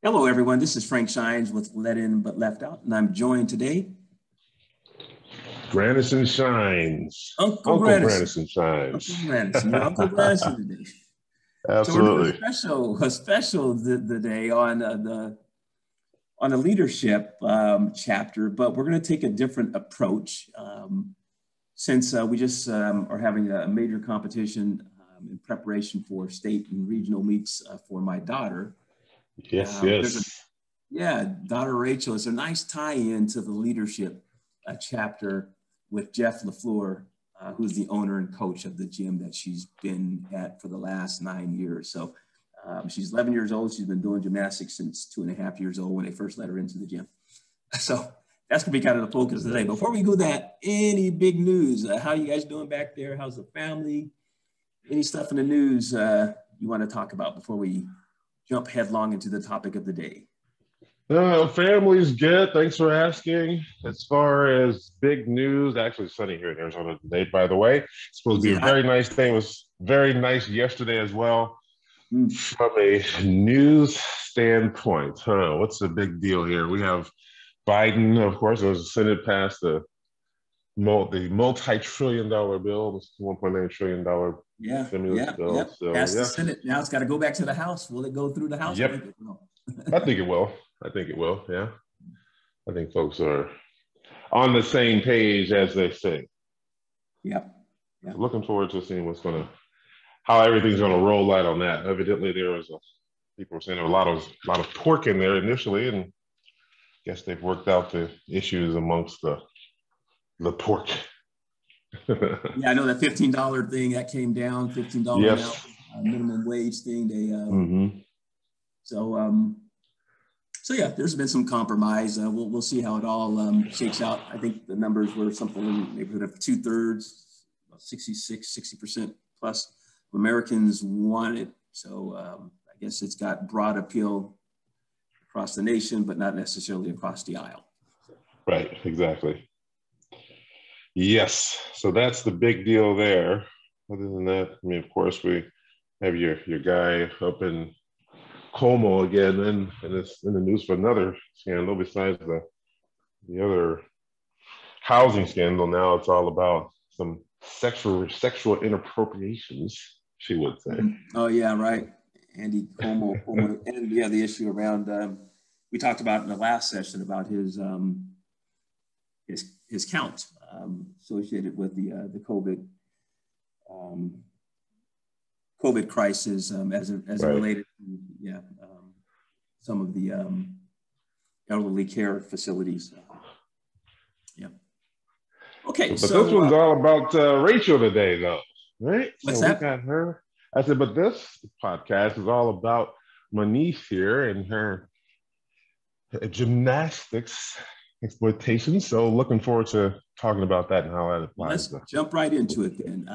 Hello, everyone. This is Frank Shines with Let In But Left Out, and I'm joined today. Grandison Shines. Uncle Grandison. Grandison Shines. Uncle Grandison. You're Uncle Grandison today. Absolutely. So we're doing a special today on the leadership chapter, but we're going to take a different approach since we just are having a major competition in preparation for state and regional meets for my daughter. Yes. Daughter Rachel is a nice tie-in to the leadership chapter with Jeff LaFleur, who's the owner and coach of the gym that she's been at for the last 9 years. So she's 11 years old. She's been doing gymnastics since 2.5 years old when they first let her into the gym. So that's gonna be kind of the focus today. Before we do that, any big news? How you guys doing back there? How's the family? Any stuff in the news you want to talk about before we jump headlong into the topic of the day? Family's good. Thanks for asking. As far as big news, actually it's sunny here in Arizona today, by the way. It's supposed to be a very nice day. It was very nice yesterday as well. From a news standpoint, what's the big deal here? We have Biden, of course. It was the Senate passed the multi-trillion-dollar bill, $1.9 trillion stimulus bill. Yep. So, passed the Senate. Now it's got to go back to the House. Will it go through the House? Yep. I think it will. Yeah. I think folks are on the same page, as they say. Yep. So looking forward to seeing how everything's going to roll out on that. Evidently, people were saying there was a lot of pork in there initially, and I guess they've worked out the issues amongst the pork. Yeah, I know that $15 thing that came down, $15 yes. Minimum wage thing. They So yeah, there's been some compromise. We'll see how it all shakes out. I think the numbers were something in the neighborhood of 2/3, 60% plus of Americans want it. So I guess it's got broad appeal across the nation, but not necessarily across the aisle. Right, exactly. Yes, so that's the big deal there. Other than that, I mean, of course, we have your guy up in Como again, and it's in the news for another scandal besides the other housing scandal. Now it's all about some sexual inappropriations, she would say. Oh yeah, right. Andy Como, and yeah, the issue around we talked about in the last session about his count associated with the COVID crisis as it related to some of the elderly care facilities. Okay, but this one's all about Rachel today, though, right? What's so that? We got her. I said, but this podcast is all about my niece here and her gymnastics exploitation. So looking forward to talking about that and how that applies. Let's jump right into it then.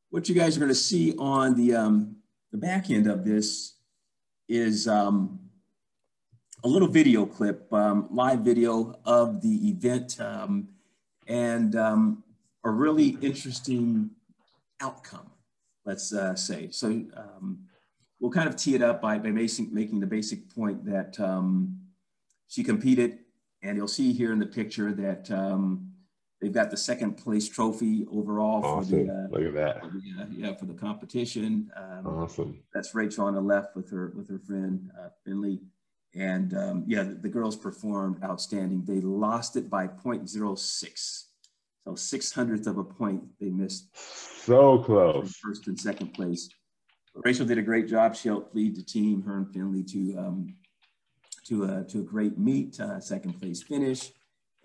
What you guys are going to see on the back end of this is a little video clip, live video of the event, and a really interesting outcome, let's say. So we'll kind of tee it up by making the basic point that she competed, and you'll see here in the picture that they've got the second place trophy overall. Awesome. For look at that. For the competition. Awesome. That's Rachel on the left with her friend Finley, and the girls performed outstanding. They lost it by 0.06, so 600th of a point they missed. So close. First and second place. Rachel did a great job. She helped lead the team, her and Finley, to a great meet, second place finish.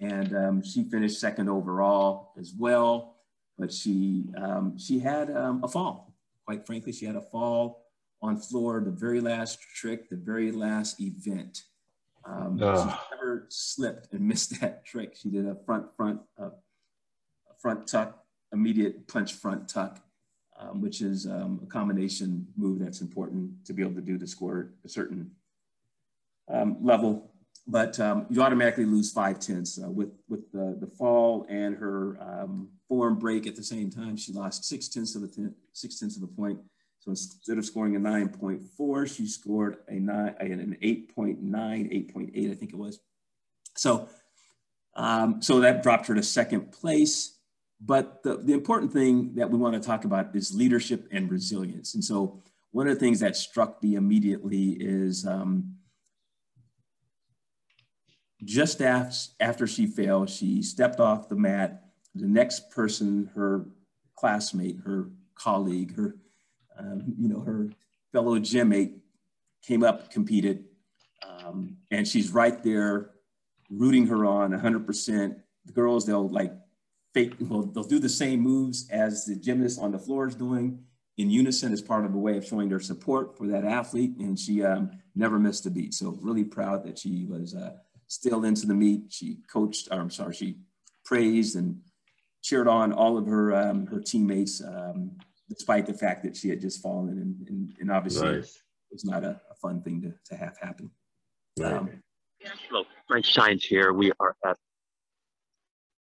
And she finished second overall as well, but she had a fall. Quite frankly, she had a fall on floor, the very last trick, the very last event. She never slipped and missed that trick. She did a front tuck, immediate punch front tuck, which is a combination move that's important to be able to do to score a certain level. But you automatically lose 5/10 with the fall and her form break at the same time. She lost 6/10 of a point. So instead of scoring a 9.4, she scored an 8.9, 8.8, I think it was. So, so that dropped her to second place. But the important thing that we want to talk about is leadership and resilience. And so one of the things that struck me immediately is just after she failed, she stepped off the mat. The next person, her classmate, her colleague, her her fellow gym mate came up, competed, and she's right there rooting her on 100%. The girls, they'll they'll do the same moves as the gymnast on the floor is doing in unison as part of a way of showing their support for that athlete. And she never missed a beat. So really proud that she was still into the meet. She she praised and cheered on all of her teammates, despite the fact that she had just fallen, and obviously nice. It's not a fun thing to have happen. Right. Hello, Frank Shines here. We are at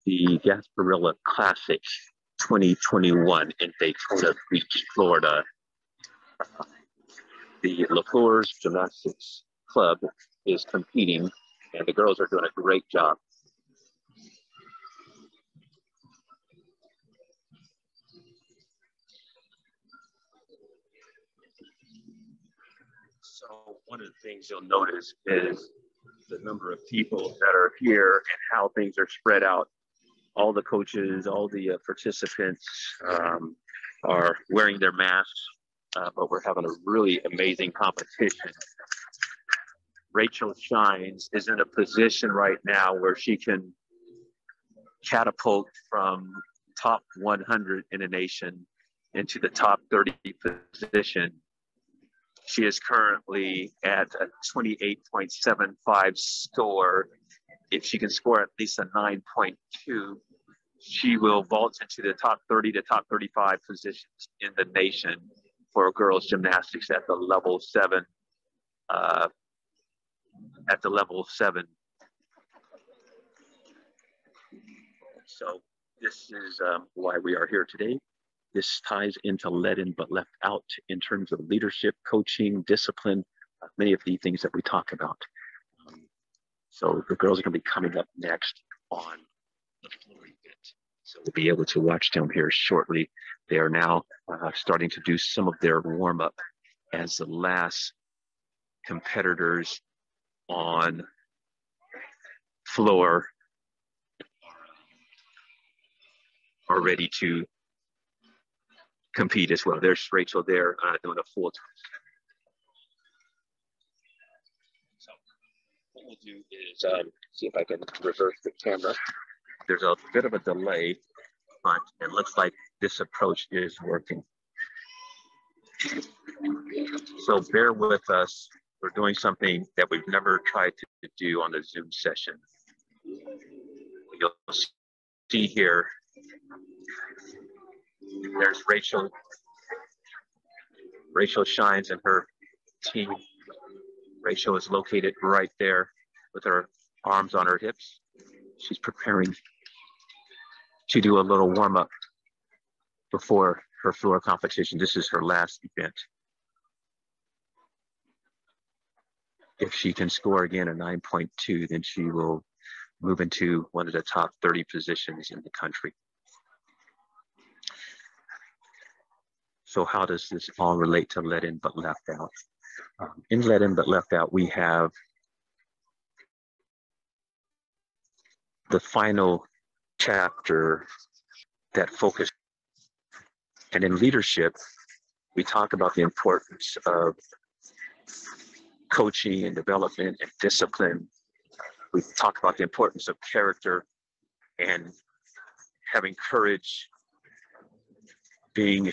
the Gasparilla Classics 2021 in Daytona Beach, Florida. The LaFleur's Gymnastics Club is competing, and the girls are doing a great job. So one of the things you'll notice is the number of people that are here and how things are spread out. All the coaches, all the participants are wearing their masks, but we're having a really amazing competition. Rachel Shines is in a position right now where she can catapult from top 100 in the nation into the top 30 position. She is currently at a 28.75 score. If she can score at least a 9.2, she will vault into the top 30 to top 35 positions in the nation for girls gymnastics at the level 7. So this is why we are here today. This ties into Let In But Left Out in terms of leadership, coaching, discipline, many of the things that we talk about. So the girls are going to be coming up next on the floor event. So we'll be able to watch them here shortly. They are now starting to do some of their warm-up as the last competitors on floor are ready to compete as well. There's Rachel there doing a full time. So what we'll do is see if I can reverse the camera. There's a bit of a delay, but it looks like this approach is working. So bear with us. We're doing something that we've never tried to do on the Zoom session. You'll see here, there's Rachel. Rachel Shines and her team. Rachel is located right there with her arms on her hips. She's preparing to do a little warm-up before her floor competition. This is her last event. If she can score again a 9.2, then she will move into one of the top 30 positions in the country. So how does this all relate to Let In But Left Out? In Let In But Left Out, we have the final chapter that focuses. And in leadership, we talk about the importance of coaching and development and discipline. We talk about the importance of character and having courage, being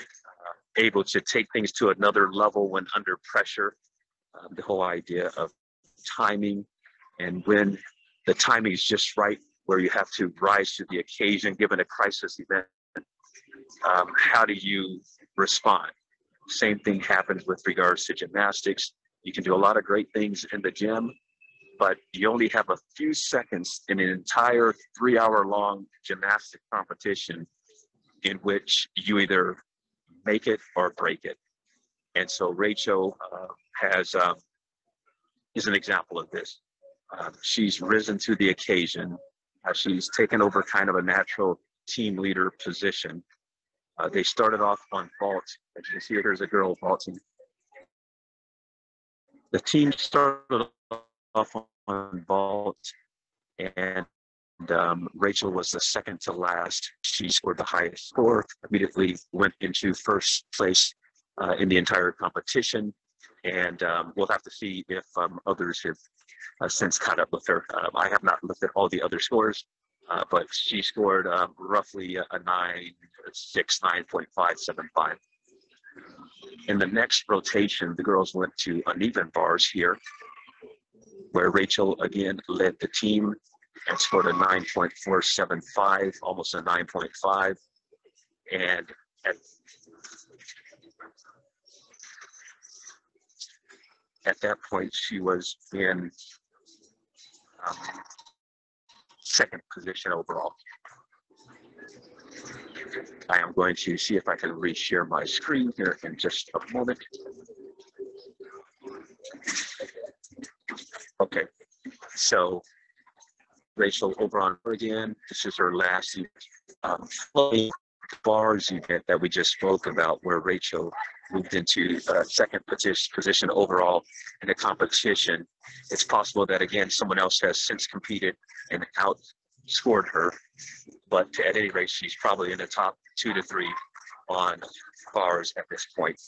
able to take things to another level when under pressure. The whole idea of timing, and when the timing is just right, where you have to rise to the occasion given a crisis event. How do you respond? Same thing happens with regards to gymnastics. You can do a lot of great things in the gym, but you only have a few seconds in an entire 3-hour-long gymnastic competition in which you either make it or break it. And so Rachel is an example of this. She's risen to the occasion. She's taken over kind of a natural team leader position. They started off on vault. As you can see, here's a girl vaulting. The team started off on vault, and Rachel was the second to last. She scored the highest score, immediately went into first place in the entire competition. And we'll have to see if others have since caught up with her. I have not looked at all the other scores, but she scored roughly a 9.575. In the next rotation, the girls went to uneven bars here, where Rachel again led the team and scored a 9.475, almost a 9.5. And at that point, she was in second position overall. I am going to see if I can reshare my screen here in just a moment. Okay, so Rachel over on her again. This is her last bars event that we just spoke about, where Rachel moved into second position overall in the competition. It's possible that, again, someone else has since competed and outscored her, but at any rate, she's probably in the top 2 to 3 on bars at this point.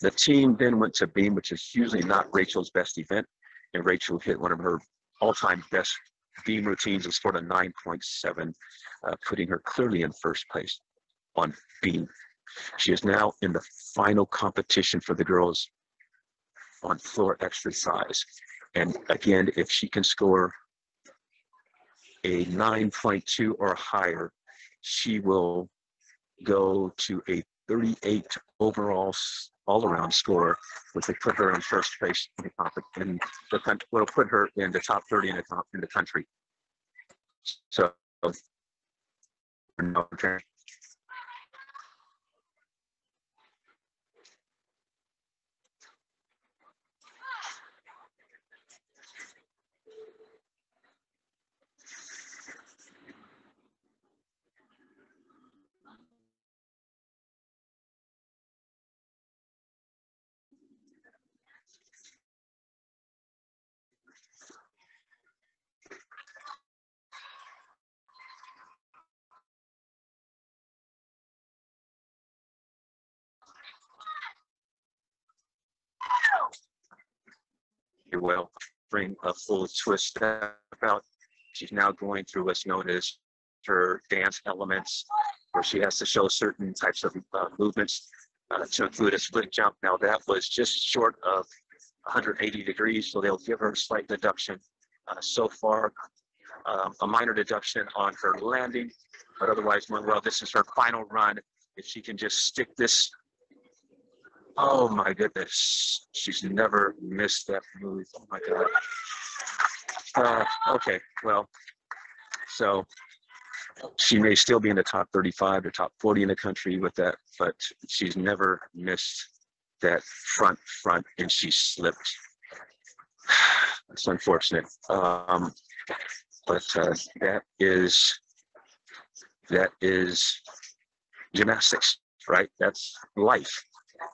The team then went to beam, which is usually not Rachel's best event, and Rachel hit one of her all-time best beam routines and scored a 9.7, putting her clearly in first place on beam. She is now in the final competition for the girls on floor exercise. And again, if she can score a 9.2 or higher, she will go to a 38 overall all-around score, which will put her in first place in the country. Will put her in the top 30 in the country. So, will bring a full twist about. She's now going through what's known as her dance elements, where she has to show certain types of movements to include a split jump. Now that was just short of 180 degrees, so they'll give her a slight deduction. So far, a minor deduction on her landing, but otherwise went well. This is her final run. If she can just stick this, oh my goodness, she's never missed that move. Oh my God. Okay, well, so she may still be in the top 35 or top 40 in the country with that, but she's never missed that front, and she slipped. It's unfortunate. But that is gymnastics, right? That's life.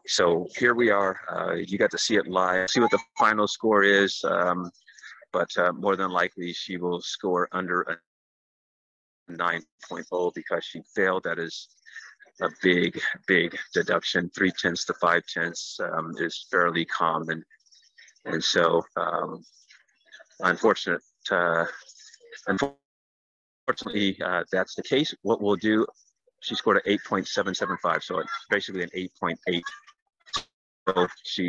So here we are. You got to see it live, see what the final score is, but more than likely she will score under a 9.0 because she failed. That is a big deduction. 3/10 to 5/10 is fairly common, and so unfortunately, that's the case. What we'll do, she scored an 8.775, so it's basically an 8.8.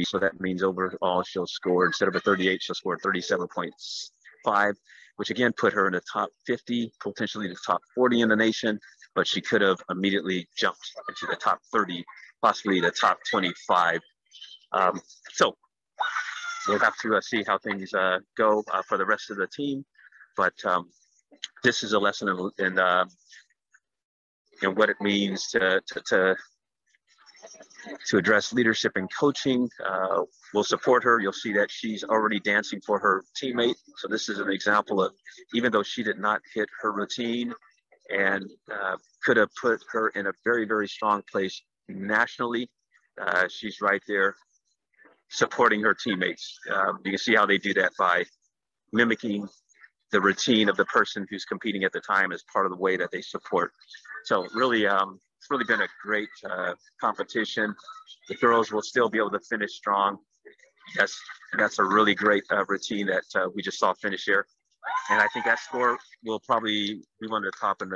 So that means overall she'll score, instead of a 38, she'll score 37.5, which again put her in the top 50, potentially the top 40 in the nation, but she could have immediately jumped into the top 30, possibly the top 25. So we'll have to see how things go for the rest of the team, but this is a lesson in what it means to to address leadership and coaching. We'll support her. You'll see that she's already dancing for her teammate. So this is an example of, even though she did not hit her routine and could have put her in a very, very strong place nationally, she's right there supporting her teammates. You can see how they do that by mimicking the routine of the person who's competing at the time as part of the way that they support. So really, it's really been a great competition. The girls will still be able to finish strong. That's a really great routine that we just saw finish here. And I think that score will probably be one of the top in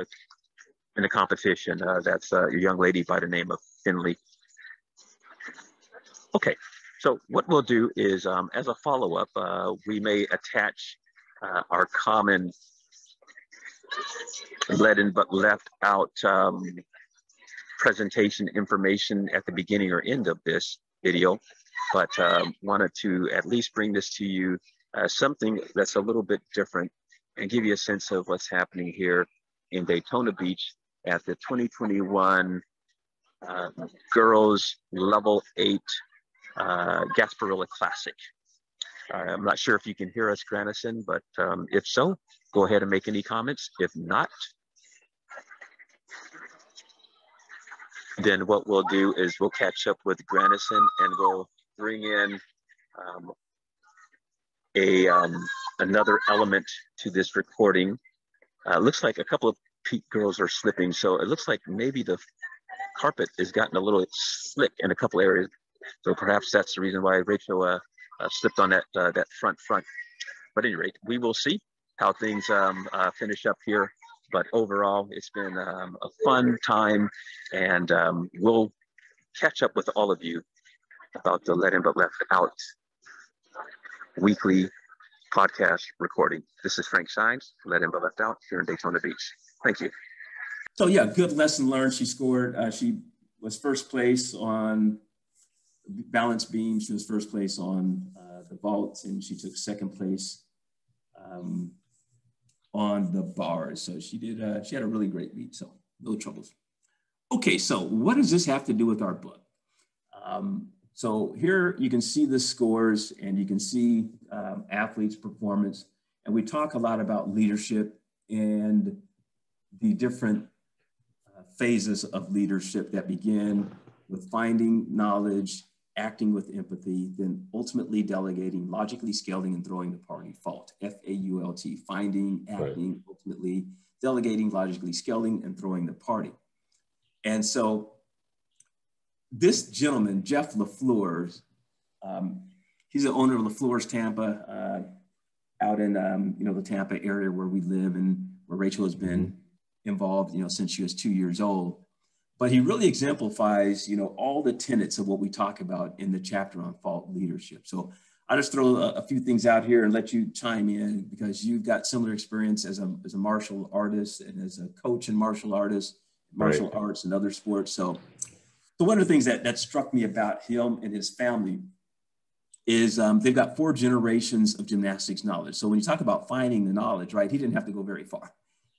the competition. That's a young lady by the name of Finley. Okay, so what we'll do is, as a follow-up, we may attach our common led in but left out presentation information at the beginning or end of this video, but wanted to at least bring this to you, something that's a little bit different, and give you a sense of what's happening here in Daytona Beach at the 2021 Girls Level 8 Gasparilla Classic. I'm not sure if you can hear us, Granison, but if so, go ahead and make any comments. If not, then what we'll do is we'll catch up with Granison and we'll bring in another element to this recording. Looks like a couple of peak girls are slipping, so it looks like maybe the carpet has gotten a little slick in a couple areas. So perhaps that's the reason why Rachel slipped on that front. But at any rate, we will see how things finish up here. But overall, it's been a fun time, and we'll catch up with all of you about the Let In But Left Out weekly podcast recording. This is Frank Shines, Let In But Left Out here in Daytona Beach. Thank you. So yeah, good lesson learned. She scored. She was first place on balance beam. She was first place on the vaults, and she took second place on the bars. So she did. She had a really great meet. So no troubles. Okay, so what does this have to do with our book? So here you can see the scores, and you can see athletes' performance, and we talk a lot about leadership and the different phases of leadership that begin with finding knowledge, acting with empathy, then ultimately delegating, logically scaling, and throwing the party. FAULT, F-A-U-L-T, finding, acting, ultimately delegating, logically scaling, and throwing the party. And so this gentleman, Jeff LaFleur's, he's the owner of LaFleur's Tampa, out in the Tampa area where we live and where Rachel has been involved, since she was 2 years old. But he really exemplifies, all the tenets of what we talk about in the chapter on FAULT leadership. So I'll just throw a few things out here and let you chime in, because you've got similar experience as a martial artist and as a coach in martial arts and other sports. So one of the things that struck me about him and his family is they've got 4 generations of gymnastics knowledge. So when you talk about finding the knowledge, right, he didn't have to go very far.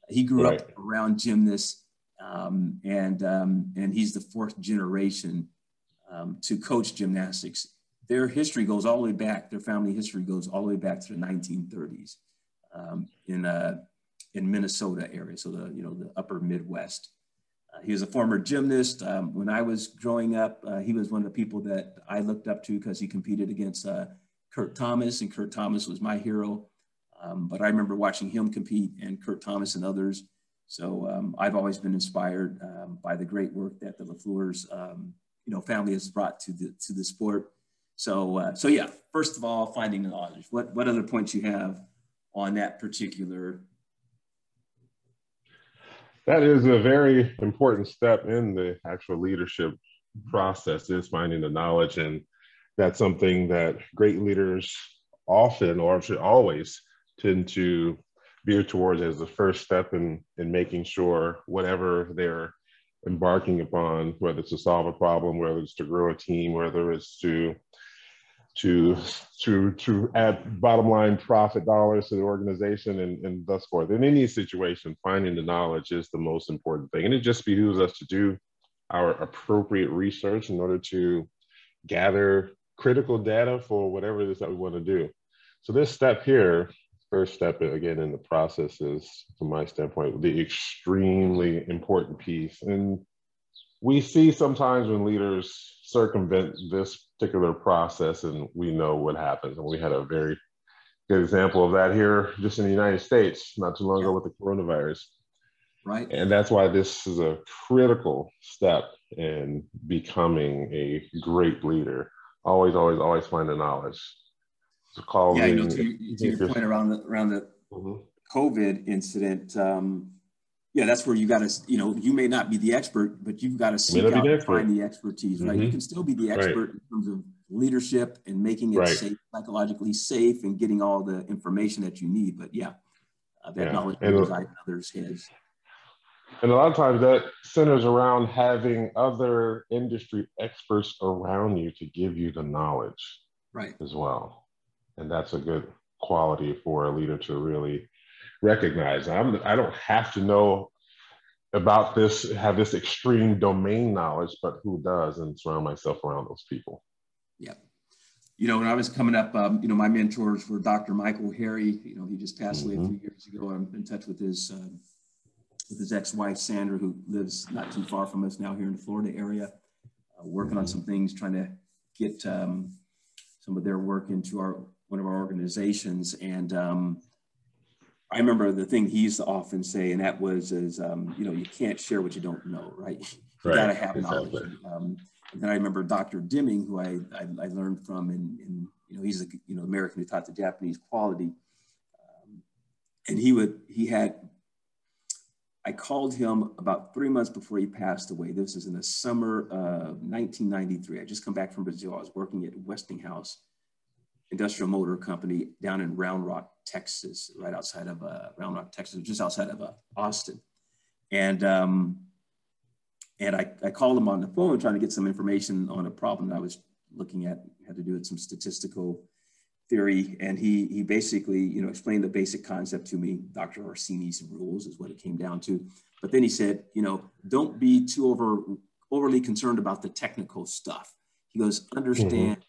He grew up around gymnasts, and he's the 4th generation to coach gymnastics. Their history goes all the way back. Their family history goes all the way back to the 1930s in Minnesota area, so the upper Midwest. He was a former gymnast. When I was growing up, he was one of the people that I looked up to because he competed against Kurt Thomas, and Kurt Thomas was my hero. But I remember watching him compete, and Kurt Thomas and others. So I've always been inspired by the great work that the LaFleur's family has brought to the sport. So yeah, first of all, finding the knowledge. What other points you have on that particular? That is a very important step in the actual leadership process, is finding the knowledge. And that's something that great leaders often, or should always, tend to veer towards as the first step in making sure whatever they're embarking upon, whether it's to solve a problem, whether it's to grow a team, whether it's to add bottom line profit dollars to the organization and thus forth. In any situation, finding the knowledge is the most important thing. And it just behooves us to do our appropriate research in order to gather critical data for whatever it is that we want to do. So this step here, first step again in the process, is, from my standpoint, the extremely important piece. And we see sometimes when leaders circumvent this particular process, and we know what happens. And we had a very good example of that here just in the United States not too long ago with the coronavirus. Right. And that's why this is a critical step in becoming a great leader. Always, always, always find the knowledge. So call yeah, to your point around the COVID incident, yeah, that's where you got to, you may not be the expert, but you've got to seek out and find the expertise, right? You can still be the expert in terms of leadership and making it safe, psychologically safe, and getting all the information that you need. But yeah, that knowledge will reside in others' heads. And a lot of times that centers around having other industry experts around you to give you the knowledge as well. And that's a good quality for a leader to really recognize. I don't have to know about this, have this extreme domain knowledge, but who does, and surround myself around those people. Yeah. When I was coming up, my mentors were Dr. Michael Harry. He just passed away a few years ago. I'm in touch with his ex-wife, Sandra, who lives not too far from us now here in the Florida area, working on some things, trying to get some of their work into one of our organizations. And I remember the thing he used to often say, and that was, you can't share what you don't know, right? You got to have knowledge. And then I remember Dr. Deming, who I learned from, and he's a American who taught the Japanese quality. And I called him about 3 months before he passed away. This is in the summer of 1993. I just come back from Brazil. I was working at Westinghouse Industrial Motor Company down in Round Rock, Texas, right outside of Round Rock, Texas, just outside of Austin. And I called him on the phone trying to get some information on a problem that I was looking at, had to do with some statistical theory. And he basically, explained the basic concept to me. Dr. Orsini's rules is what it came down to. But then he said, don't be too overly concerned about the technical stuff. He goes, understand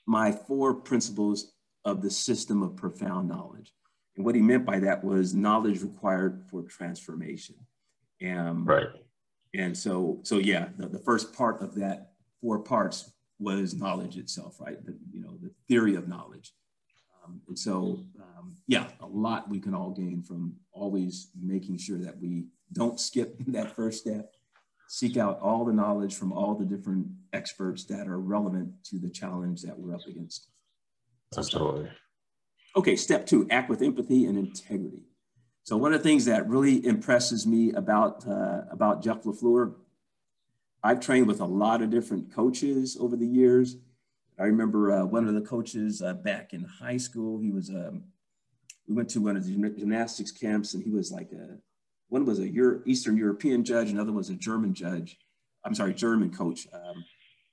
my 4 principles of the system of profound knowledge. And what he meant by that was knowledge required for transformation. And so yeah, the first part of that 4 parts was knowledge itself, right? The theory of knowledge. And so, yeah, a lot we can all gain from always making sure that we don't skip that first step, seek out all the knowledge from all the different experts that are relevant to the challenge that we're up against. Absolutely. Okay, step 2, act with empathy and integrity. So one of the things that really impresses me about Jeff LaFleur, I've trained with a lot of different coaches over the years. I remember one of the coaches back in high school, we went to one of the gymnastics camps, and he was like one was Eastern European judge, another was a German judge. I'm sorry, German coach.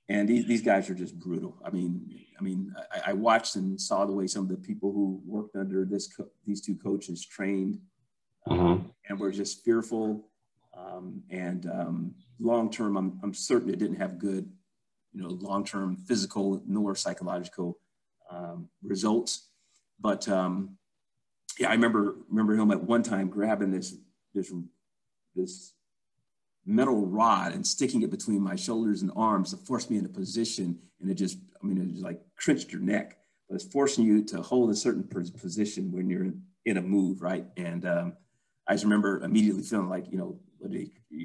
And these guys are just brutal. I mean, I watched and saw the way some of the people who worked under these 2 coaches trained, and were just fearful. Long-term, I'm certain it didn't have good, long-term physical nor psychological results. But yeah, I remember him at one time grabbing this metal rod and sticking it between my shoulders and arms to force me into position. And it just like crinched your neck, but it's forcing you to hold a certain position when you're in a move, right? And I just remember immediately feeling like, you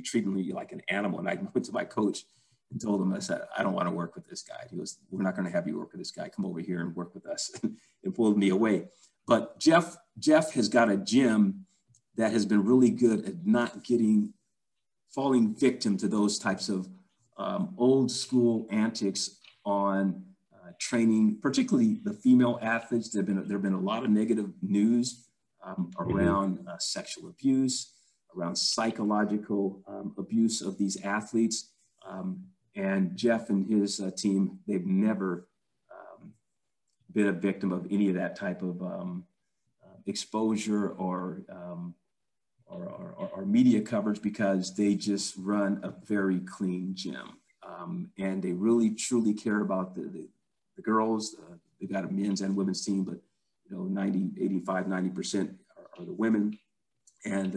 treating me like an animal. And I went to my coach and told him, I said, I don't want to work with this guy. He goes, we're not going to have you work with this guy. Come over here and work with us, and pulled me away. But Jeff has got a gym that has been really good at not falling victim to those types of old school antics on training, particularly the female athletes. There have been a lot of negative news around sexual abuse, around psychological abuse of these athletes. And Jeff and his team, they've never been a victim of any of that type of exposure or or media coverage, because they just run a very clean gym. And they really truly care about the girls. They've got a men's and women's team, but 90% are the women. And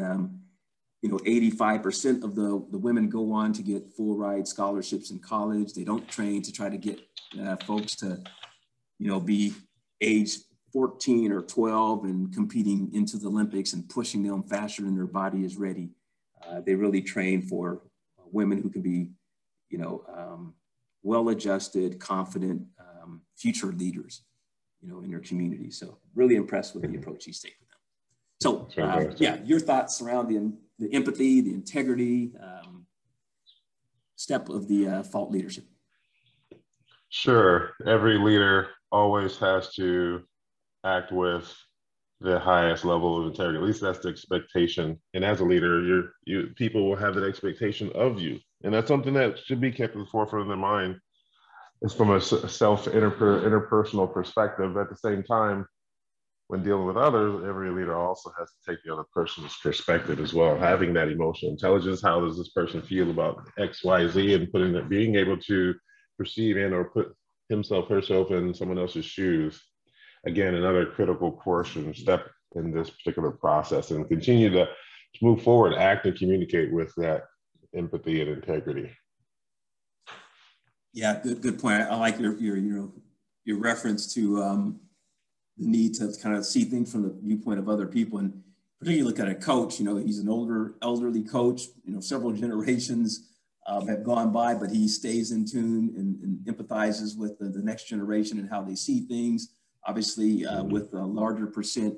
85% of the women go on to get full ride scholarships in college. They don't train to try to get folks to be age 14 or 12 and competing into the Olympics and pushing them faster than their body is ready. They really train for women who can be well-adjusted, confident, future leaders, in their community. So really impressed with the approach he's taken with them. So yeah, your thoughts around the empathy, the integrity, step of the fault leadership. Sure. Every leader always has to act with the highest level of integrity. At least that's the expectation. And as a leader, people will have that expectation of you. And that's something that should be kept at the forefront of their mind. It's from a interpersonal perspective. At the same time, when dealing with others, every leader also has to take the other person's perspective as well. Having that emotional intelligence, how does this person feel about X, Y, Z, and being able to perceive and or put himself, herself in someone else's shoes. Again, another critical portion step in this particular process, and continue to move forward, act and communicate with that empathy and integrity. Yeah, good point. I like your reference to the need to kind of see things from the viewpoint of other people, and particularly look at a coach. He's an elderly coach. Several generations have gone by, but he stays in tune and empathizes with the next generation and how they see things. Obviously, with a larger percent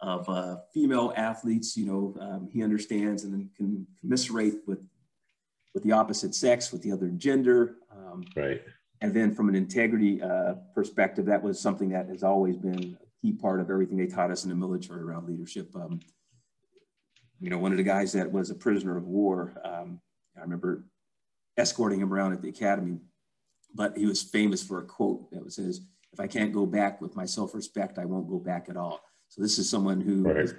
of female athletes, he understands and can commiserate with the opposite sex, with the other gender. Right. And then from an integrity perspective, that was something that has always been a key part of everything they taught us in the military around leadership. One of the guys that was a prisoner of war, I remember escorting him around at the academy, but he was famous for a quote that says, "If I can't go back with my self-respect, I won't go back at all." So this is someone who was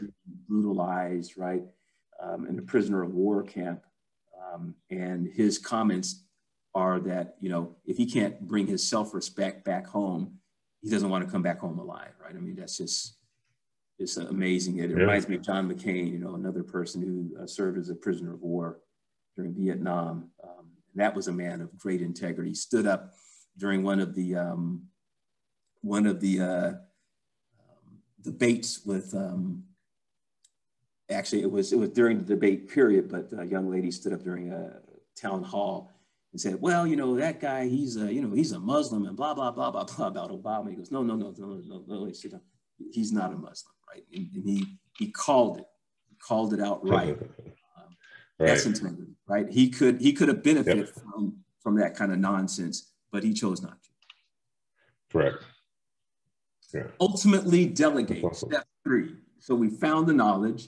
brutalized, right, in a prisoner of war camp. And his comments are that, if he can't bring his self-respect back home, he doesn't want to come back home alive, right? I mean, that's just amazing. It reminds me of John McCain, another person who served as a prisoner of war during Vietnam. That was a man of great integrity. Stood up during one of the debates with, actually it was during the debate period, but a young lady stood up during a town hall and said, "Well, that guy, he's a Muslim and blah, blah, blah, blah, blah about Obama." He goes, no, sit down. He's not a Muslim, right? And he called it out right. That's integrity, right? He could have benefited from that kind of nonsense, but he chose not to. Correct. Yeah. Ultimately delegate, step 3. So we found the knowledge.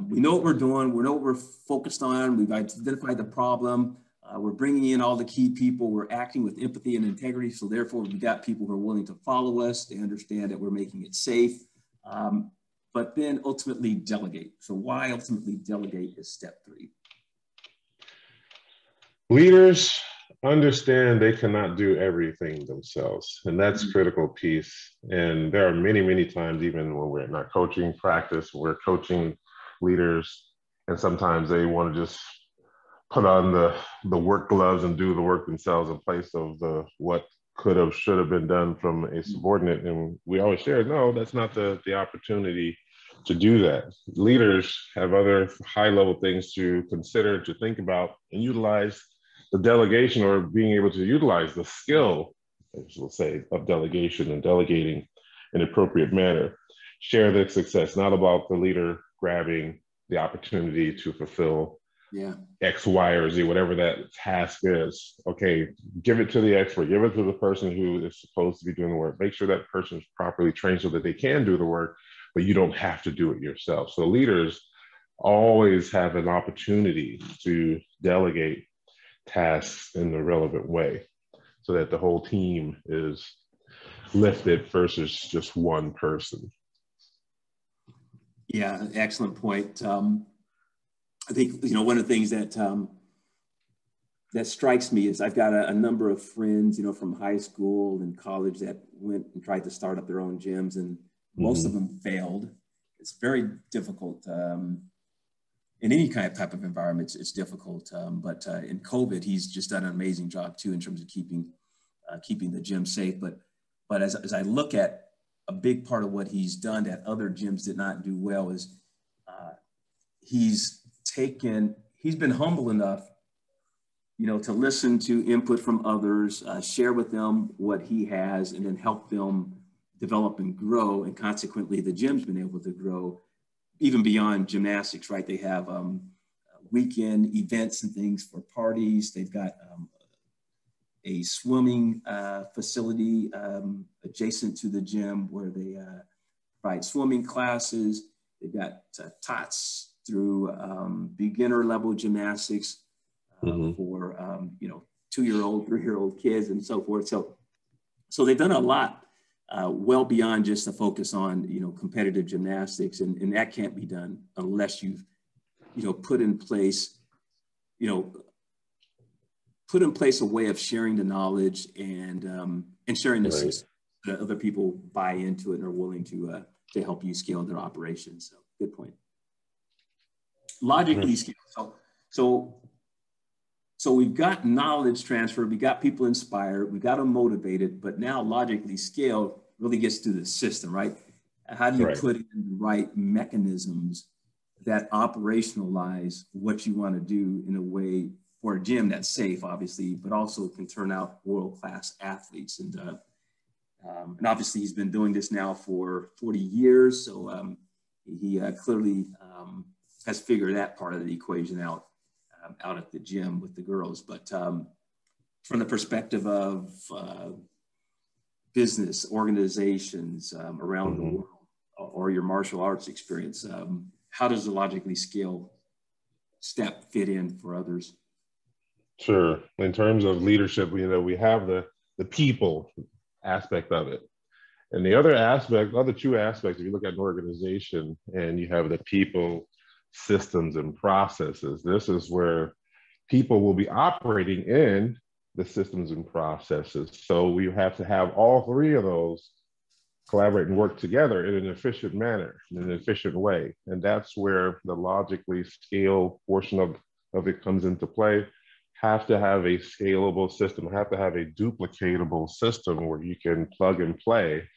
We know what we're doing. We know what we're focused on. We've identified the problem. We're bringing in all the key people. We're acting with empathy and integrity. So therefore, we've got people who are willing to follow us. They understand that we're making it safe. But then ultimately delegate. So why ultimately delegate is step 3? Leaders understand they cannot do everything themselves, and that's a critical piece. And there are many, many times, even when we're in our coaching practice, we're coaching leaders, and sometimes they want to just put on the work gloves and do the work themselves in place of what could have, should have been done from a subordinate. And we always share, no, that's not the opportunity to do that. Leaders have other high-level things to consider, to think about, and utilize the delegation, or being able to utilize the skill, as we'll say, of delegation and delegating in an appropriate manner. Share the success, not about the leader grabbing the opportunity to fulfill X, Y, or Z, whatever that task is. Okay, give it to the expert, give it to the person who is supposed to be doing the work. Make sure that person is properly trained so that they can do the work, but you don't have to do it yourself. So leaders always have an opportunity to delegate tasks in the relevant way so that the whole team is lifted versus just one person. Yeah, excellent point. I think, one of the things that that strikes me is I've got a number of friends, from high school and college that went and tried to start up their own gyms, and most of them failed. It's very difficult. In any type of environment, it's difficult. But in COVID, he's just done an amazing job too in terms of keeping the gym safe. But as I look at a big part of what he's done that other gyms did not do well is he's been humble enough, to listen to input from others, share with them what he has, and then help them develop and grow. And consequently, the gym's been able to grow even beyond gymnastics, right? They have weekend events and things for parties. They've got a swimming facility adjacent to the gym where they provide swimming classes. They've got tots through beginner level gymnastics for 2-year-old, 3-year-old kids and so forth. So they've done a lot well beyond just the focus on competitive gymnastics, and that can't be done unless you've put in place a way of sharing the knowledge and sharing the system that other people buy into it and are willing to help you scale their operations. So good point. Logically scale. So we've got knowledge transfer, we got people inspired, we got them motivated, but now logically scale really gets to the system, right? How do you put in the right mechanisms that operationalize what you want to do in a way for a gym that's safe, obviously, but also can turn out world-class athletes. And obviously he's been doing this now for 40 years. So he clearly has figured that part of the equation out at the gym with the girls. But from the perspective of business organizations around the world, or your martial arts experience, how does the logically scale step fit in for others? Sure. In terms of leadership, we have the people aspect of it. And the other two aspects, if you look at an organization and you have the people, systems, and processes, this is where people will be operating in the systems and processes. So we have to have all three of those collaborate and work together in an efficient manner, in an efficient way. And that's where the logically scale portion of it comes into play. Have to have a scalable system, have to have a duplicatable system where you can plug and play,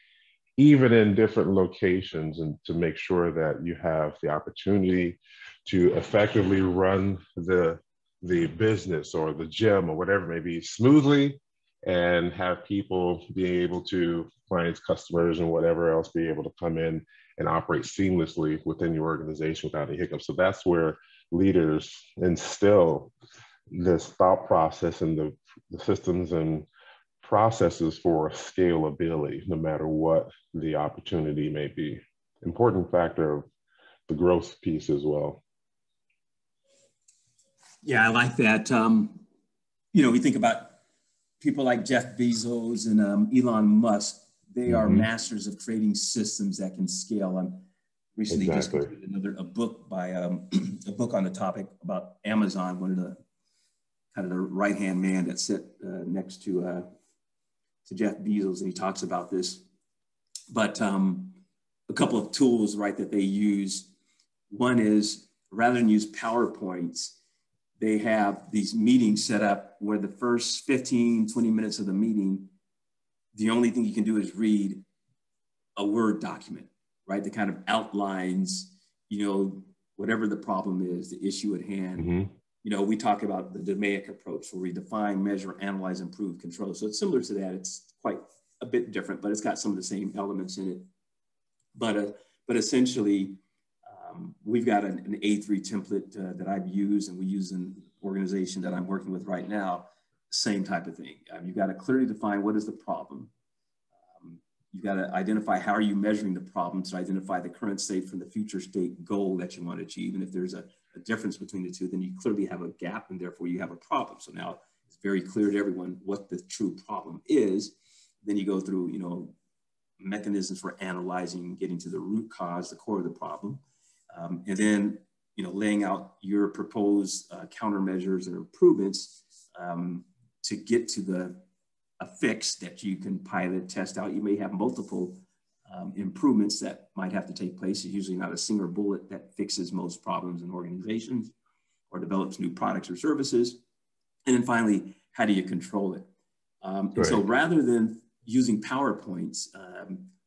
even in different locations, and to make sure that you have the opportunity to effectively run the business or the gym or whatever it may be smoothly, and have people be able to, clients, customers, and whatever else, be able to come in and operate seamlessly within your organization without any hiccups. So that's where leaders instill this thought process and the systems and processes for scalability, no matter what the opportunity may be. Important factor of the growth piece as well. Yeah, I like that. We think about people like Jeff Bezos and Elon Musk. They are masters of creating systems that can scale. Recently just completed a book by a book on the topic about Amazon, one of the kind of the right-hand man that sit next to Jeff Bezos, and he talks about this. But a couple of tools, right, that they use. One is, rather than use PowerPoints, they have these meetings set up where the first 15, 20 minutes of the meeting, the only thing you can do is read a Word document, right? That kind of outlines, whatever the problem is, the issue at hand. We talk about the DMAIC approach, where we define, measure, analyze, improve, control. So it's similar to that. It's quite a bit different, but it's got some of the same elements in it. But essentially, we've got an A3 template that I've used, and we use in an organization that I'm working with right now. Same type of thing. You've got to clearly define what is the problem. You've got to identify how are you measuring the problem to identify the current state from the future state goal that you want to achieve. And if there's a difference between the two, then you clearly have a gap, and therefore you have a problem. So now it's very clear to everyone what the true problem is. Then you go through, mechanisms for analyzing, getting to the root cause, the core of the problem. And then, laying out your proposed countermeasures or improvements to get to a fix that you can pilot, test out. You may have multiple improvements that might have to take place. It's usually not a single bullet that fixes most problems in organizations or develops new products or services. And then finally, how do you control it? And so rather than using PowerPoints,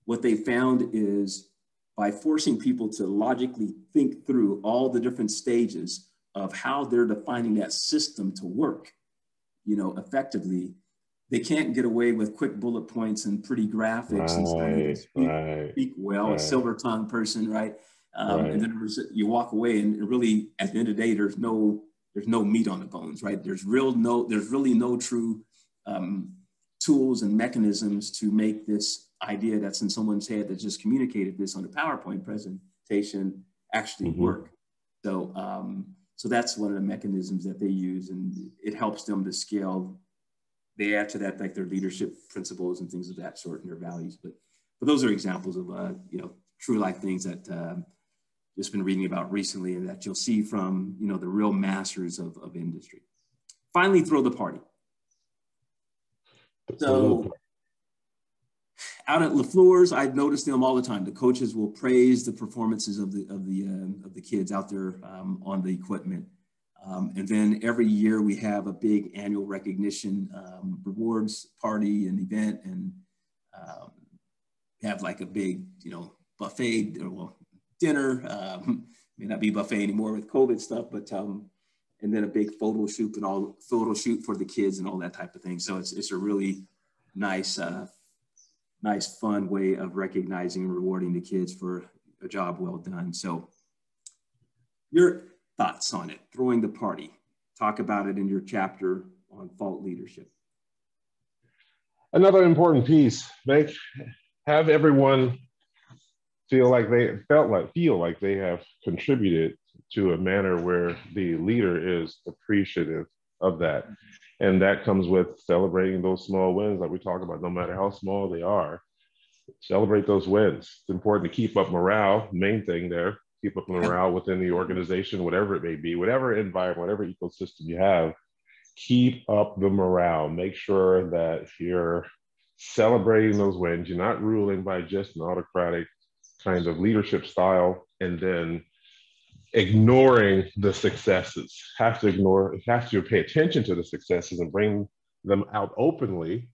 what they found is by forcing people to logically think through all the different stages of how they're defining that system to work, effectively, they can't get away with quick bullet points and pretty graphics and speak well, a silver tongue person, right? And then you walk away and really at the end of the day, there's no meat on the bones, right? There's really no true tools and mechanisms to make this idea that's in someone's head that just communicated this on a PowerPoint presentation actually work. So, so that's one of the mechanisms that they use, and it helps them to scale. They add to that like their leadership principles and things of that sort and their values. But those are examples of true life things that just been reading about recently, and that you'll see from the real masters of industry. Finally, throw the party. So out at LaFleur's, I've noticed them all the time. The coaches will praise the performances of the kids out there on the equipment. And then every year we have a big annual recognition rewards party and event, and have like a big, buffet or dinner. May not be buffet anymore with COVID stuff, but and then a big photo shoot for the kids and all that type of thing. So it's a really nice, fun way of recognizing and rewarding the kids for a job well done. So your thoughts on it, throwing the party, talk about it in your chapter on fault leadership. Another important piece, have everyone feel like they have contributed to a manner where the leader is appreciative of that. And that comes with celebrating those small wins that we talk about, no matter how small they are. Celebrate those wins. It's important to keep up morale, main thing there, keep up morale within the organization, whatever it may be, whatever environment, whatever ecosystem you have, keep up the morale. Make sure that you're celebrating those wins. You're not ruling by just an autocratic kind of leadership style and then ignoring the successes. Have to pay attention to the successes and bring them out openly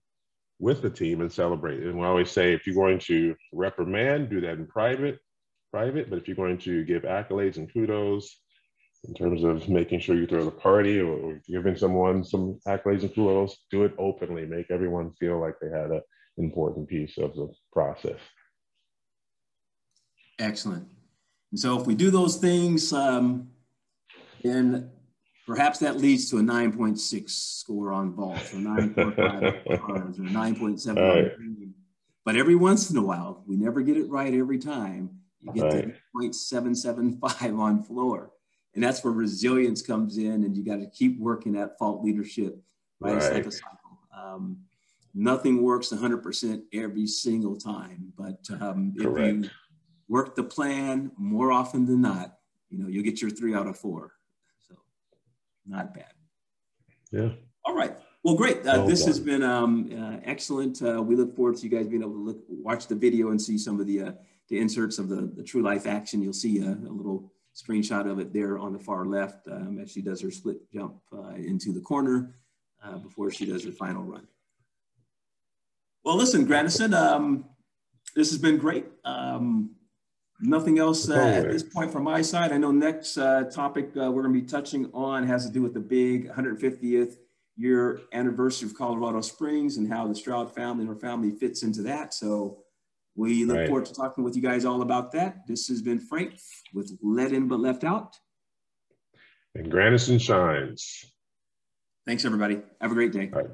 with the team and celebrate. And we always say, if you're going to reprimand, do that in private, but if you're going to give accolades and kudos in terms of making sure you throw the party or giving someone some accolades and kudos, do it openly. Make everyone feel like they had an important piece of the process. Excellent. And so if we do those things, then perhaps that leads to a 9.6 score on vault, or 9.5 cars, or 9.7 on green. But every once in a while, we never get it right every time. You get to 0.775 on floor. And that's where resilience comes in, and you got to keep working at fault leadership, right? It's like a cycle. Nothing works 100% every single time, but if you work the plan more often than not, you'll get your 3 out of 4. So not bad. Yeah. All right. Well, great. This has been excellent. We look forward to you guys being able to watch the video and see some of the inserts of the true life action. You'll see a little screenshot of it there on the far left as she does her split jump into the corner before she does her final run. Well, listen, Grandison, this has been great. Nothing else at this point from my side. I know next topic we're going to be touching on has to do with the big 150th year anniversary of Colorado Springs and how the Stroud family and her family fits into that. So we look forward to talking with you guys all about that. This has been Frank with Let In But Left Out. And Grandison shines. Thanks, everybody. Have a great day. All right.